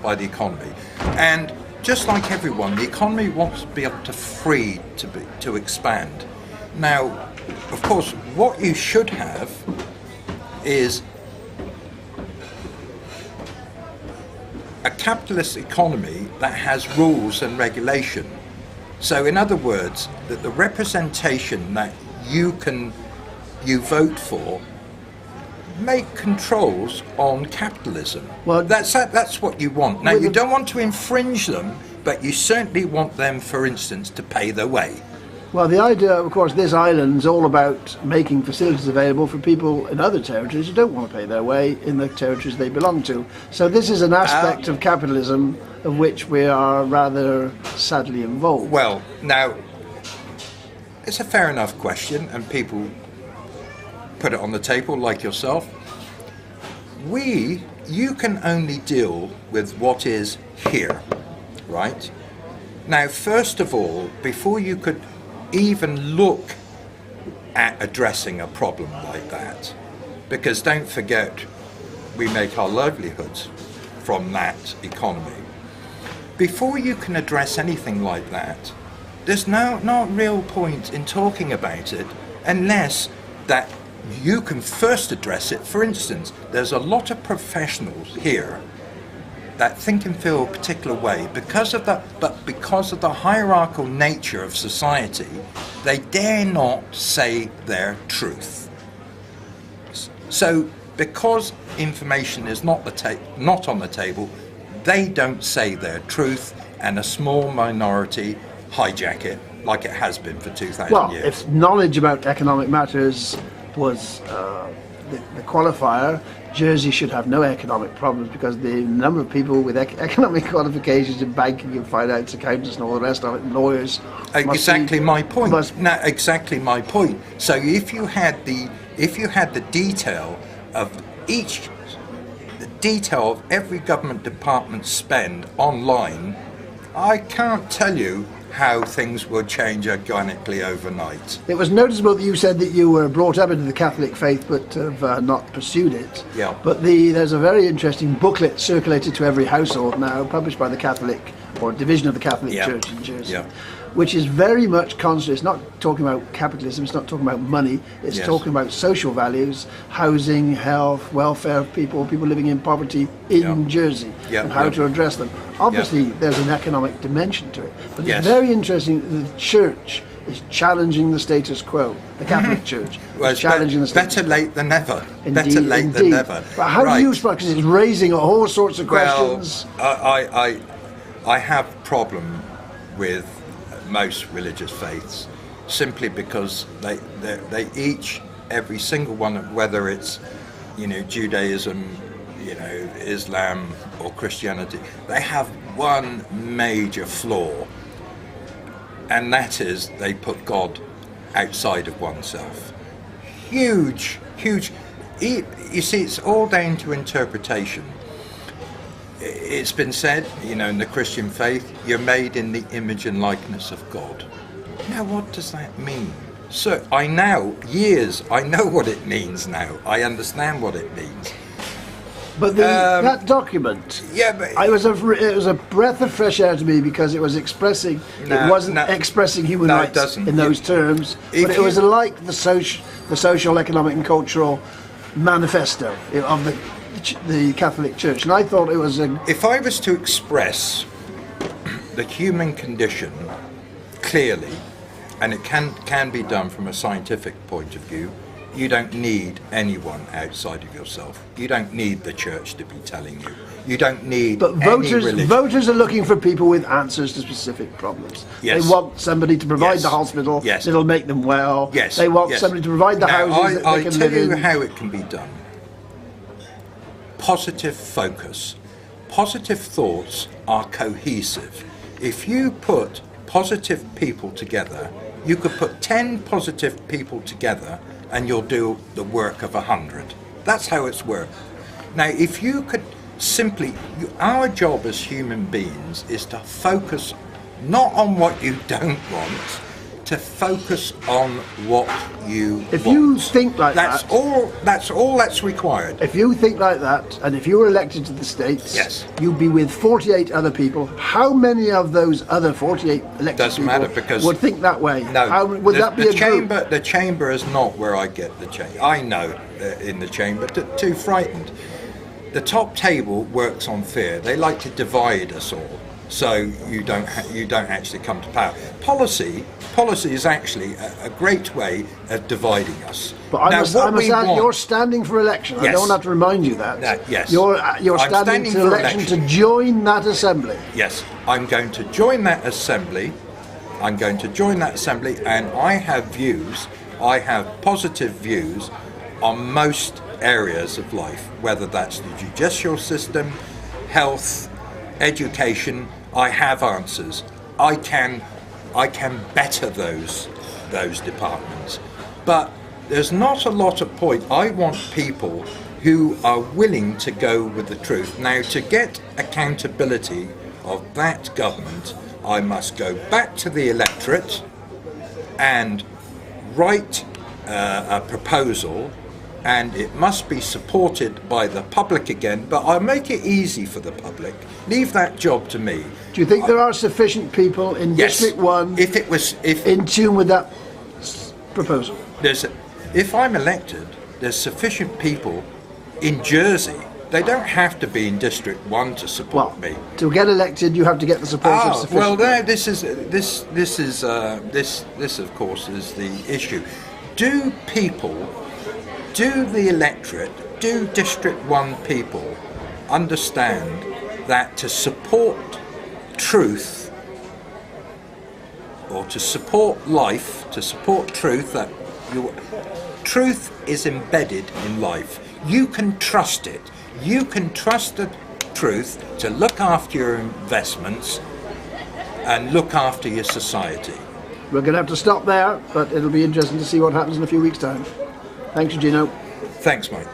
by the economy. And just like everyone, the economy wants to be able to expand. Now, of course, what you should have is a capitalist economy that has rules and regulation. So in other words, that the representation that you vote for make controls on capitalism. Well, that's what you want. Now, you don't want to infringe them, but you certainly want them, for instance, to pay their way. Well, the idea, of course, this island's all about making facilities available for people in other territories who don't want to pay their way in the territories they belong to. So this is an aspect of capitalism of which we are rather sadly involved. Well, now, it's a fair enough question, and people put it on the table like yourself. You can only deal with what is here, right? Now, first of all, before you could even look at addressing a problem like that, because don't forget, we make our livelihoods from that economy. Before you can address anything like that, there's no real point in talking about it unless that you can first address it. For instance, there's a lot of professionals here that think and feel a particular way because of the hierarchical nature of society. They dare not say their truth. So because information is not on the table, they don't say their truth, and a small minority hijack it like it has been for 2,000 years. Well, if knowledge about economic matters was the qualifier, Jersey should have no economic problems, because the number of people with economic qualifications in banking and finance, accountants and all the rest of it, lawyers. Exactly my point. Exactly my point. So if you had the detail of every government department's spend online, I can't tell you how things will change organically overnight. It was noticeable that you said that you were brought up into the Catholic faith but have not pursued it. Yeah. But there's a very interesting booklet circulated to every household now, published by the Catholic, or division of the Catholic Church in Jersey, which is very much conscious. It's not talking about capitalism, it's not talking about money, it's talking about social values, housing, health, welfare of people living in poverty in Jersey, and how to address them. Obviously, there's an economic dimension to it, but it's very interesting that the Church is challenging the status quo. The Catholic Church is challenging the status quo. Better late than never. Indeed, better late than never. But how do you respond? Because it's raising all sorts of questions. Well, I have a problem with most religious faiths, simply because they each, every single one, whether it's Judaism, Islam or Christianity, they have one major flaw, and that is they put God outside of oneself. Huge. You see, it's all down to interpretation. It's been said, in the Christian faith, you're made in the image and likeness of God. Now, what does that mean? So I know what it means now. I understand what it means. But that document, it was a breath of fresh air to me, because it was expressing, expressing human rights in those terms, but it was like the social, economic and cultural manifesto of the Catholic Church, and I thought it was If I was to express the human condition clearly, and it can be done from a scientific point of view, you don't need anyone outside of yourself. You don't need the church to be telling you. You don't need any religion. Voters are looking for people with answers to specific problems. Yes. They want somebody to provide the hospital that'll make them well. Yes. They want somebody to provide the houses that they can live in. I'll tell you how it can be done. Positive focus. Positive thoughts are cohesive. If you put positive people together, you could put 10 positive people together and you'll do the work of 100. That's how it's worked. Now, if you could simply, our job as human beings is to focus not on what you don't want, to focus on what you If want. you think like that's that, all that's required. if you think like that, and if you were elected to the States, Yes. you'd be with 48 other people. How many of those other 48 elected Doesn't people matter, because would think that way? No, How, would that be the a chamber? group? The chamber is not where I get the change. I know in the chamber, too frightened. The top table works on fear. They like to divide us all, so you don't actually come to power. Policy is actually a great way of dividing us. But I Now, must what we add, want- you're standing for election. I Yes. don't have to remind you that. Yes. You're I'm standing standing for for election election. to join that assembly. Yes, I'm going to join that assembly. I'm going to join that assembly, and I have views. I have positive views on most areas of life, whether that's the judicial system, health, education. I have answers. I can better those departments. But there's not a lot of point. I want people who are willing to go with the truth. Now, to get accountability of that government, I must go back to the electorate and write a proposal, and it must be supported by the public again, but I'll make it easy for the public. Leave that job to me. Do you think there are sufficient people in Yes. District 1 If in tune with that proposal? if I'm elected, there's sufficient people in Jersey. They don't have to be in District 1 to support Well, me. to get elected, you have to get the support of sufficient. Well, no, this of course is the issue. Do the electorate, do District 1 people understand that to support truth, or to support life, to support truth, that truth is embedded in life. You can trust it. You can trust the truth to look after your investments and look after your society. We're going to have to stop there, but it'll be interesting to see what happens in a few weeks' time. Thanks, Gino. Thanks, mate.